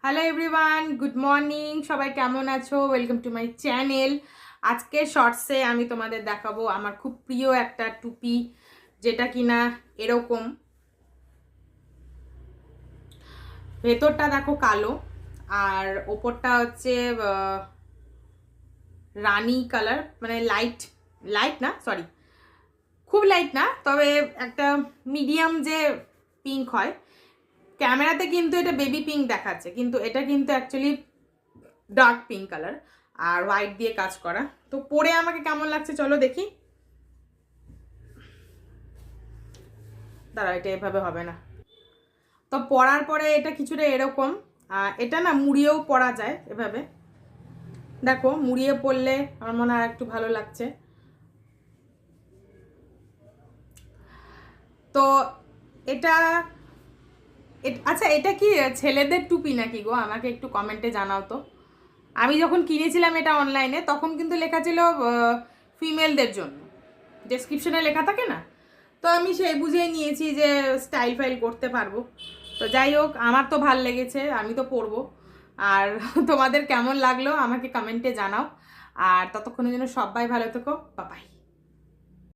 Hello everyone, good morning. সবাই কেমন আছো? Welcome to my channel. আজকে শর্টসে আমি তোমাদের দেখাবো আমার খুব প্রিয় একটা টুপি, যেটা কিনা এরকম। ভেতরটা দেখো কালো, আর ওপরটা হচ্ছে রানি কালার, মানে লাইট লাইট না, সরি, খুব লাইট না, তবে একটা মিডিয়াম যে পিঙ্ক হয়। ক্যামেরাতে কিন্তু এটা বেবি পিঙ্ক দেখাচ্ছে, কিন্তু এটা কিন্তু অ্যাকচুয়ালি ডার্ক পিঙ্ক কালার আর হোয়াইট দিয়ে কাজ করা। তো পরে আমাকে কেমন লাগছে চলো দেখি। দাঁড়া, এটা এভাবে হবে না। তো পরার পরে এটা কিছুটা এরকম, এটা না মুড়িয়েও পরা যায় এভাবে। দেখো, মুড়িয়ে পরলে আমার মনে হয় আর একটু ভালো লাগছে। তো এটা আচ্ছা, এটা কি ছেলেদের টুপি নাকি গো? আমাকে একটু কমেন্টে জানাও তো। আমি যখন কিনেছিলাম এটা অনলাইনে, তখন কিন্তু লেখা ছিল ফিমেলদের জন্য, ডেসক্রিপশনে লেখা থাকে না। তো আমি সেই বুঝেই নিয়েছি যে স্টাইল ফাইল করতে পারবো। তো যাই হোক, আমার তো ভাল লেগেছে, আমি তো পরবো। আর তোমাদের কেমন লাগলো আমাকে কমেন্টে জানাও। আর ততক্ষণের জন্য সবাই ভালো থেকো, বাই বাই।